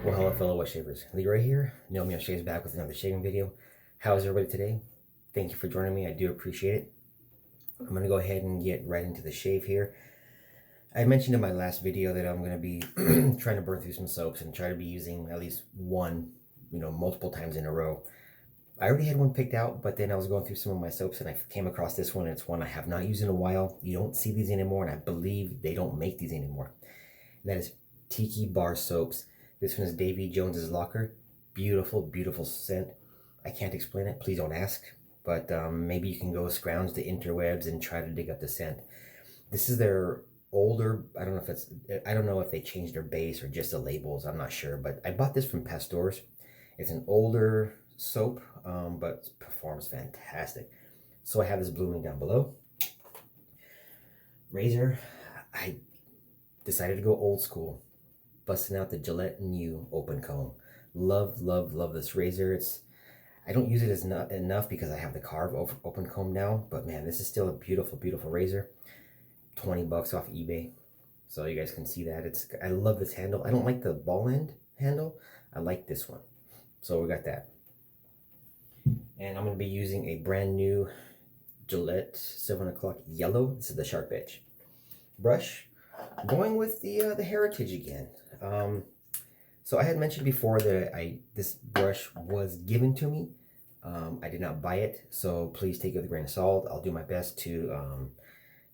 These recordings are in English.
Well, hello fellow wet shavers. Leroy here, Naomi Shaves back with another shaving video. How is everybody today? Thank you for joining me. I do appreciate it. I'm going to go ahead and get right into the shave here. I mentioned in my last video that I'm going to be trying to burn through some soaps and try to be using at least one, multiple times in a row. I already had one picked out, but then I was going through some of my soaps and I came across this one, and it's one I have not used in a while. You don't see these anymore, and I believe they don't make these anymore. And that is Tiki bar soaps. This one is Davey Jones Locker. Beautiful, beautiful scent. I can't explain it. Please don't ask. But maybe you can go scrounge the interwebs and try to dig up the scent. This is their older. I don't know if they changed their base or just the labels. I'm not sure. But I bought this from pet stores. It's an older soap, but it performs fantastic. So I have this blooming down below. Razor. I decided to go old school. Busting out the Gillette new open comb. Love, love, love this razor. I don't use it as enough because I have the carve open comb now, but man, this is still a beautiful, beautiful razor. 20 bucks off eBay. So you guys can see that. I love this handle. I don't like the ball end handle. I like this one. So we got that. And I'm going to be using a brand new Gillette 7 o'clock yellow. This is the sharp edge brush. Going with the Heritage again. So I had mentioned before that this brush was given to me. I did not buy it, so please take it with a grain of salt. I'll do my best to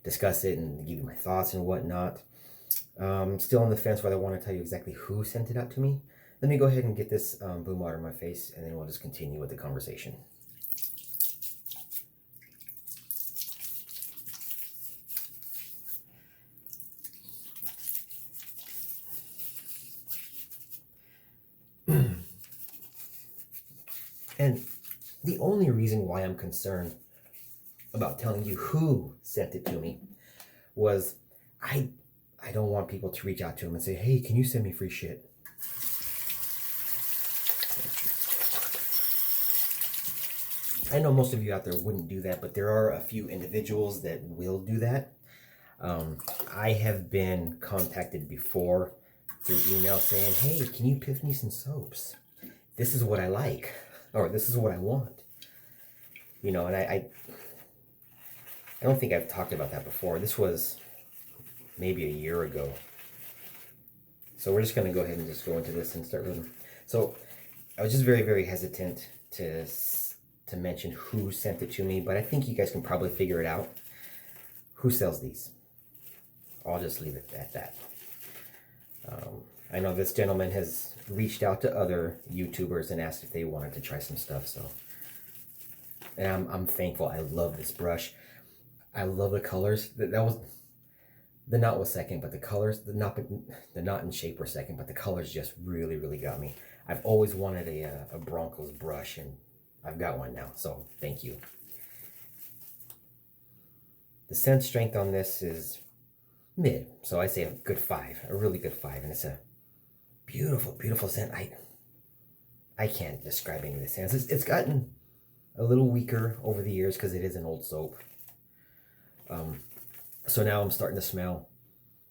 discuss it and give you my thoughts and whatnot. Still on the fence whether I want to tell you exactly who sent it out to me. Let me go ahead and get this boom water in my face, and then we'll just continue with the conversation. And the only reason why I'm concerned about telling you who sent it to me was I don't want people to reach out to him and say, hey, can you send me free shit? I know most of you out there wouldn't do that, but there are a few individuals that will do that. I have been contacted before through email saying, hey, can you piff me some soaps? This is what I like. Or this is what I want. And I don't think I've talked about that before. This was maybe a year ago. So we're just going to go ahead and just go into this and start with. So I was just very, very hesitant to mention who sent it to me, but I think you guys can probably figure it out. Who sells these? I'll just leave it at that. I know this gentleman has reached out to other YouTubers and asked if they wanted to try some stuff. So, and I'm thankful. I love this brush. I love the colors. The knot was second, but the colors, the knot and shape were second, but the colors just really, really got me. I've always wanted a Broncos brush, and I've got one now. So thank you. The scent strength on this is mid, so I say a good 5, a really good 5, and it's a beautiful, beautiful scent. I can't describe any of the scents. It's gotten a little weaker over the years because it is an old soap. So now I'm starting to smell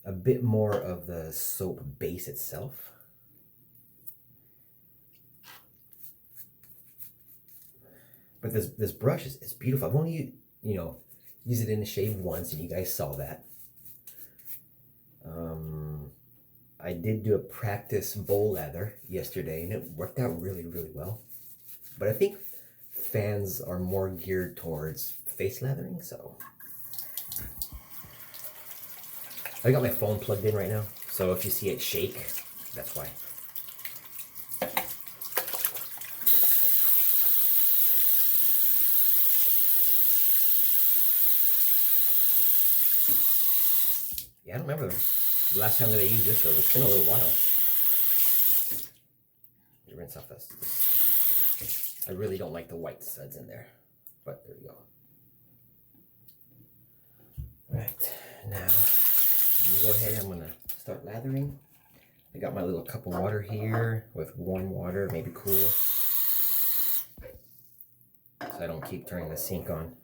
a bit more of the soap base itself. But this brush is beautiful. I've only used it in the shave once, and you guys saw that. I did do a practice bowl lather yesterday, and it worked out really, really well. But I think fans are more geared towards face lathering, so. I got my phone plugged in right now, so if you see it shake, that's why. Yeah, I don't remember the last time that I used this soap. It's been a little while. You rinse off this. I really don't like the white suds in there, but there you go. Right, now I'm gonna go ahead. I'm gonna start lathering. I got my little cup of water here with warm water, maybe cool, so I don't keep turning the sink on.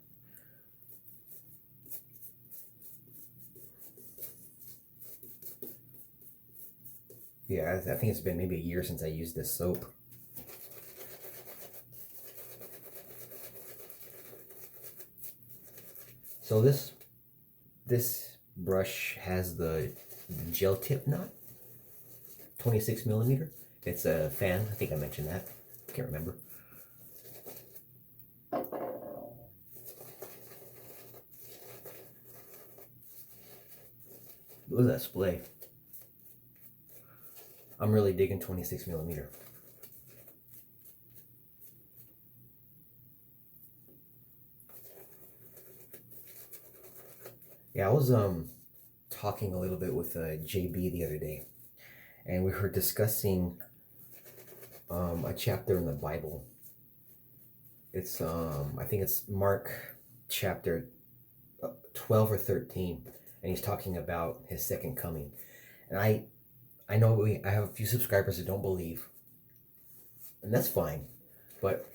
Yeah, I think it's been maybe a year since I used this soap. So this brush has the gel tip knot, 26 millimeter. It's a fan. I think I mentioned that. Can't remember. Look at that splay. I'm really digging 26 millimeter. Yeah, I was talking a little bit with JB the other day, and we were discussing a chapter in the Bible. It's I think it's Mark chapter 12 or 13, and he's talking about his second coming. And I know I have a few subscribers that don't believe, and that's fine. But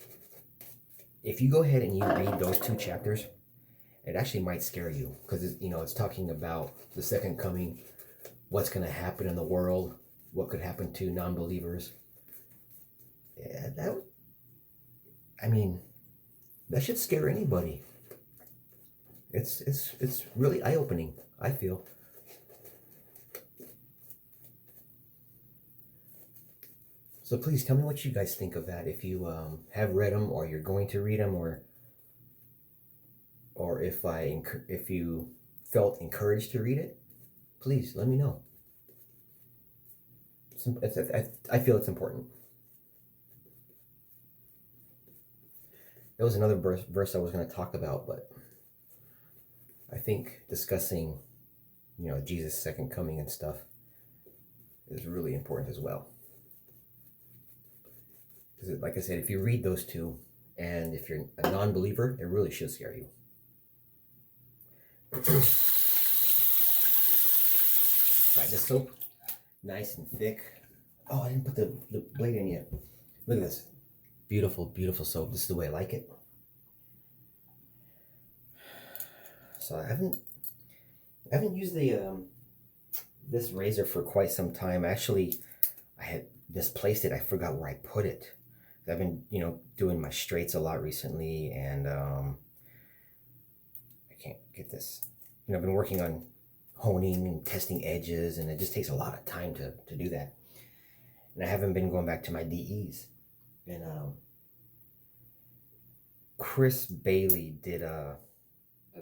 if you go ahead and you read those two chapters, it actually might scare you, because it's talking about the second coming, what's going to happen in the world, what could happen to non-believers. Yeah, that should scare anybody. It's really eye-opening, I feel. So please tell me what you guys think of that, if you have read them, or you're going to read them, or if you felt encouraged to read it. Please let me know. I feel it's important. There was another verse I was going to talk about, but I think discussing, Jesus' second coming and stuff is really important as well. Because, like I said, if you read those two, and if you're a non-believer, it really should scare you. Right, this soap, nice and thick. Oh, I didn't put the blade in yet. Look at this. Beautiful, beautiful soap. This is the way I like it. So I haven't used this razor for quite some time. Actually, I had misplaced it. I forgot where I put it. I've been, doing my straights a lot recently, and I can't get this. I've been working on honing and testing edges, and it just takes a lot of time to do that. And I haven't been going back to my DEs. And Chris Bailey did a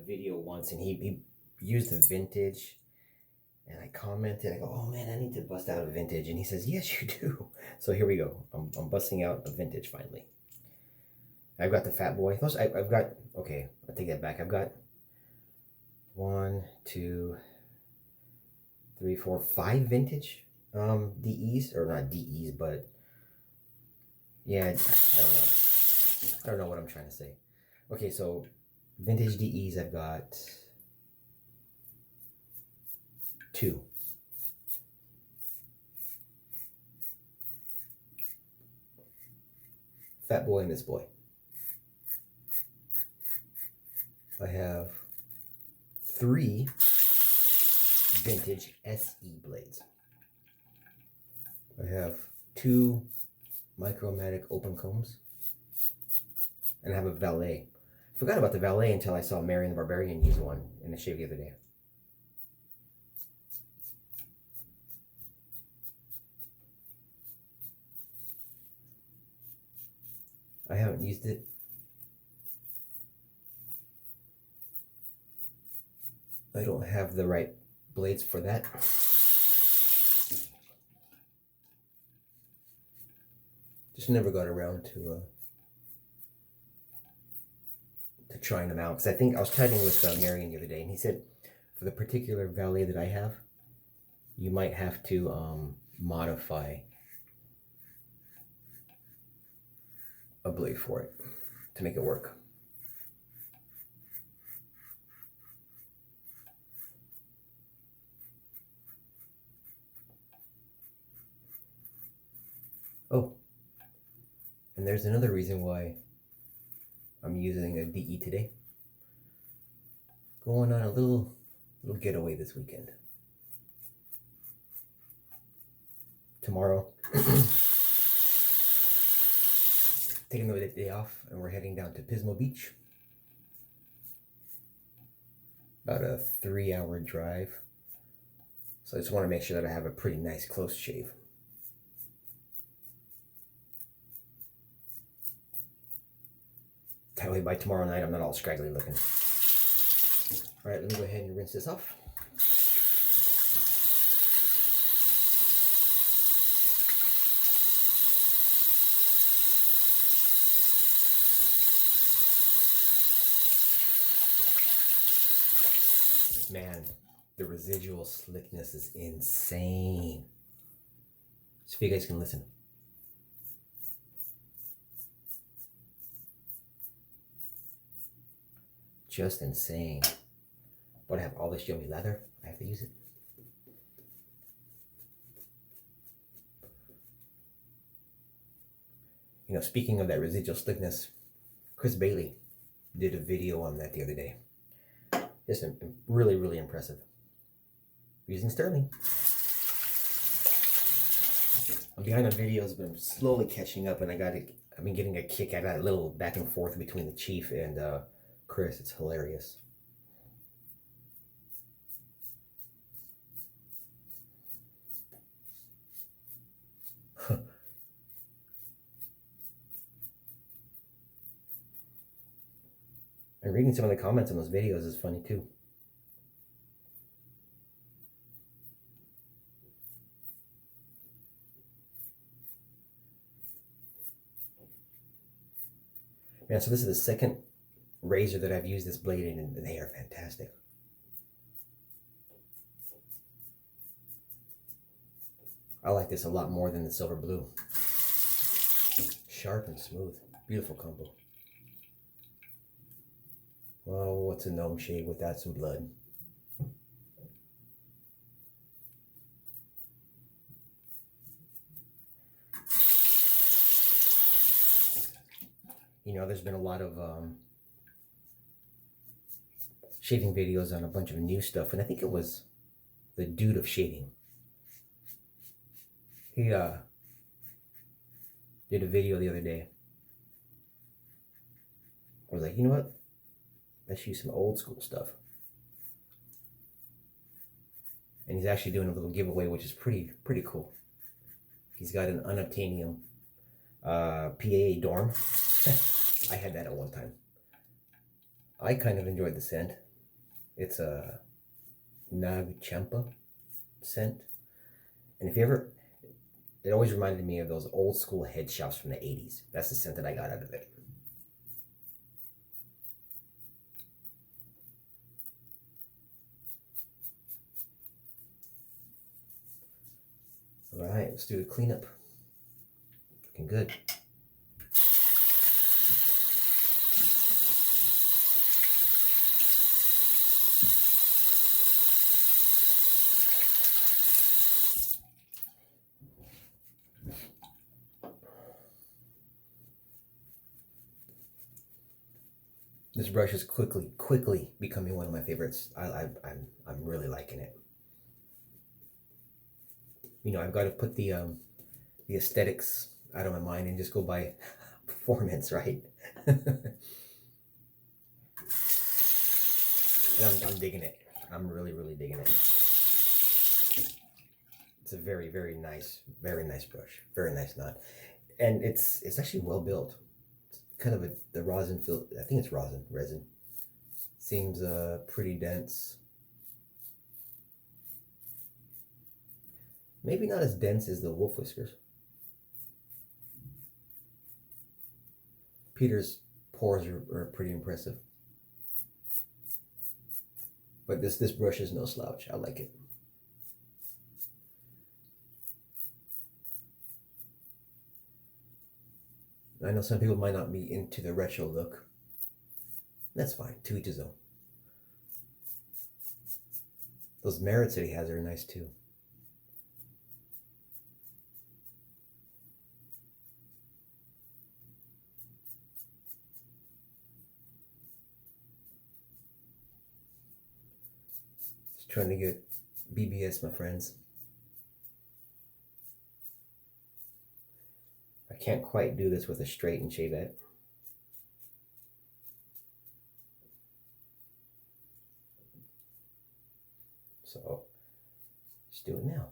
video once, and he used the vintage, and I commented, I go, oh man, I need to bust out a vintage. And he says, yes, you do. So here we go. I'm busting out a vintage finally. I've got the Fat Boy. I've got, okay, I'll take that back. I've got 1, 2, 3, 4, 5 vintage DEs, or not DEs, but yeah, I don't know what I'm trying to say. Okay, so vintage DEs, I've got 2. Fat Boy and this boy. I have 3 vintage SE blades. I have 2 Micromatic open combs, and I have a valet. I forgot about the valet until I saw Marion the Barbarian use one in the shave the other day. I haven't used it. I don't have the right blades for that. Just never got around to trying them out, because I think I was chatting with Marion the other day, and he said for the particular valet that I have, you might have to modify a blade for it to make it work. Oh, and there's another reason why I'm using a DE today. Going on a little getaway this weekend. tomorrow. Taking the day off, and we're heading down to Pismo Beach. About a 3-hour drive. So I just want to make sure that I have a pretty nice close shave. That way by tomorrow night I'm not all scraggly looking. Alright, let me go ahead and rinse this off. Man, the residual slickness is insane. So if you guys can listen. Just insane. But I have all this yummy leather. I have to use it. You know, speaking of that residual slickness, Chris Bailey did a video on that the other day. Just really, really impressive. Using sterling. I'm behind on videos, but I'm slowly catching up, and I've been getting a kick out of that little back and forth between the Chief and Chris. It's hilarious. And reading some of the comments on those videos is funny too. Yeah, so this is the second razor that I've used this blade in, and they are fantastic. I like this a lot more than the silver blue. Sharp and smooth. Beautiful combo. Well, what's a gnome shave without some blood? You know, there's been a lot of shaving videos on a bunch of new stuff, and I think it was the Dude of Shaving. He did a video the other day. I was like, you know what? Let's use some old school stuff. And he's actually doing a little giveaway, which is pretty cool. He's got an unobtainium PAA Dorm. I had that at one time. I kind of enjoyed the scent. It's a Nag Champa scent. And if you ever, it always reminded me of those old school head shops from the 80s. That's the scent that I got out of it. All right, let's do the cleanup. Looking good. This brush is quickly becoming one of my favorites. I'm really liking it. You know, I've got to put the aesthetics out of my mind and just go by performance, right? And I'm digging it. I'm really digging it. It's a very nice brush. Very nice knot, and it's actually well built. It's kind of the rosin feel. I think it's resin. Seems pretty dense. Maybe not as dense as the wolf whiskers. Peter's pores are pretty impressive. But this brush is no slouch. I like it. I know some people might not be into the retro look. That's fine. To each his own. Those merits that he has are nice too. Just trying to get BBS, my friends. can't quite do this with a straight and shavette. So let's do it now.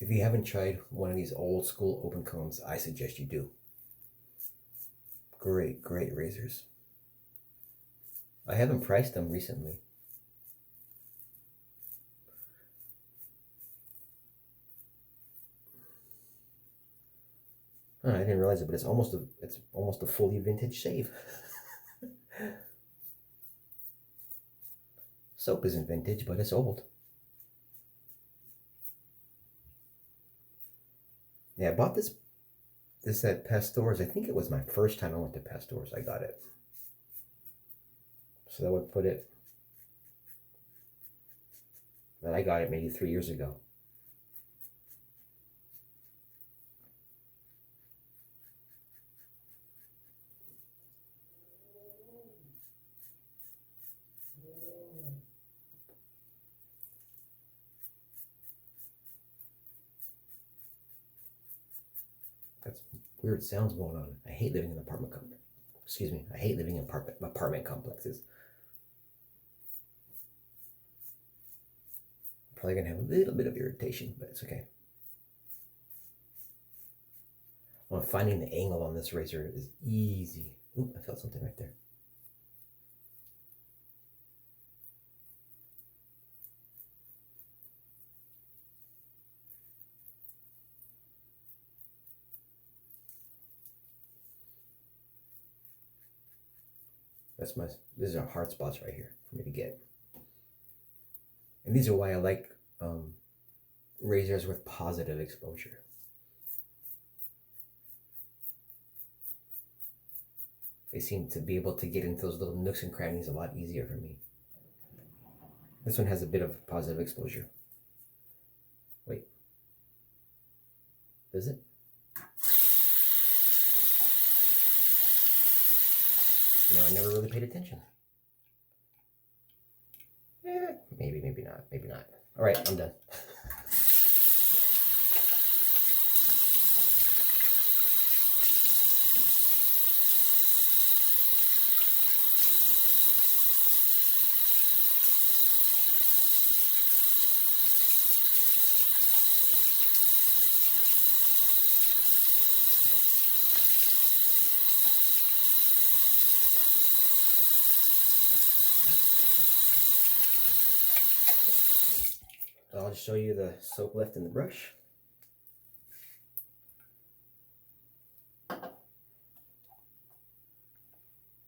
If you haven't tried one of these old school open combs, I suggest you do. Great, great razors. I haven't priced them recently. Oh, I didn't realize it, but it's almost a fully vintage shave. Soap isn't vintage, but it's old. Yeah, I bought this at Pastor's. I think it was my first time I went to Pastor's. I got it. So that would put it that I got it maybe 3 years ago. That's weird sounds going on. I hate living in an apartment complex. Excuse me. I hate living in apartment complexes. Probably gonna have a little bit of irritation, but it's okay. Well, finding the angle on this razor is easy. Oop, I felt something right there. These are hard spots right here for me to get. And these are why I like razors with positive exposure. They seem to be able to get into those little nooks and crannies a lot easier for me. This one has a bit of positive exposure. Wait. Does it? You know, I never really paid attention. Yeah, maybe not, maybe not. All right, I'm done. I'll just show you the soap left in the brush.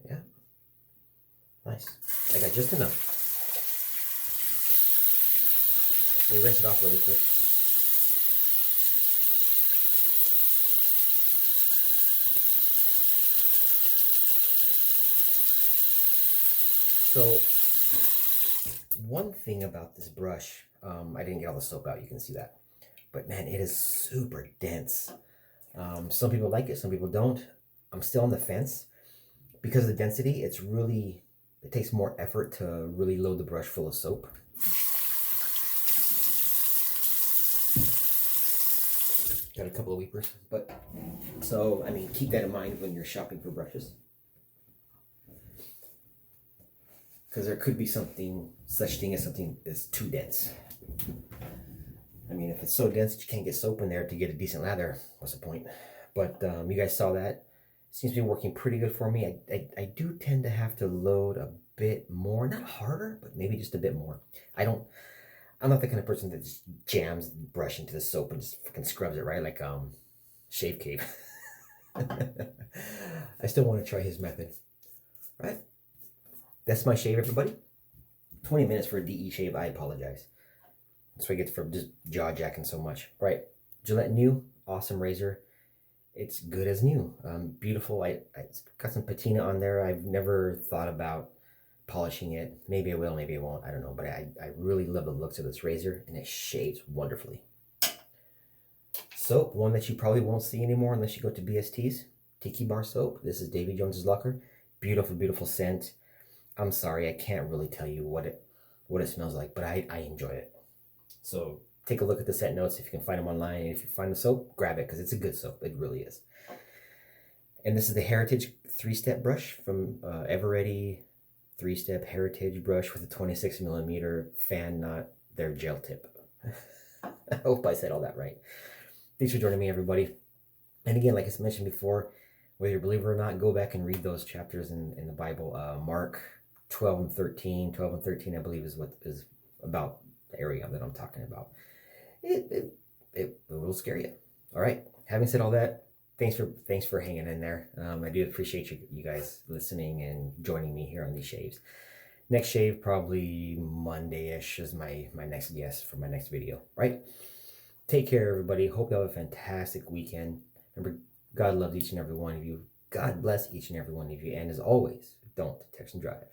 Yeah, nice. I got just enough. Let me rinse it off really quick. So, one thing about this brush, I didn't get all the soap out, you can see that. But man, it is super dense. Some people like it, some people don't. I'm still on the fence. Because of the density, it takes more effort to really load the brush full of soap. Got a couple of weepers, but so, I mean, keep that in mind when you're shopping for brushes. Because there could be such thing as something that's too dense. I mean, if it's so dense that you can't get soap in there to get a decent lather, what's the point? But you guys saw that. Seems to be working pretty good for me. I do tend to have to load a bit more, not harder, but maybe just a bit more. I'm not the kind of person that just jams the brush into the soap and just fucking scrubs it, right? Like Shave Cave. I still want to try his method, right? That's my shave, everybody. 20 minutes for a DE shave. I apologize. That's what I get for just jaw jacking so much. All right, Gillette new, awesome razor. It's good as new. Beautiful. I got some patina on there. I've never thought about polishing it. Maybe I will, maybe I won't. I don't know. But I really love the looks of this razor, and it shaves wonderfully. Soap, one that you probably won't see anymore unless you go to BST's. Tiki bar soap. This is Davey Jones Locker. Beautiful, beautiful scent. I'm sorry, I can't really tell you what it smells like, but I enjoy it. So take a look at the set notes if you can find them online. And if you find the soap, grab it because it's a good soap. It really is. And this is the Heritage 3-step brush from Eveready 3-step Heritage brush with a 26mm fan knot, their gel tip. I hope I said all that right. Thanks for joining me, everybody. And again, like I mentioned before, whether you believe it or not, go back and read those chapters in the Bible. Mark 12 and 13. 12 and 13, I believe, is what is about the area that I'm talking about. It will scare you. All right. Having said all that, thanks for hanging in there. I do appreciate you guys listening and joining me here on these shaves. Next shave, probably Monday-ish, is my next guest for my next video, right? Take care, everybody. Hope you have a fantastic weekend. Remember, God loves each and every one of you. God bless each and every one of you. And as always, don't text and drive.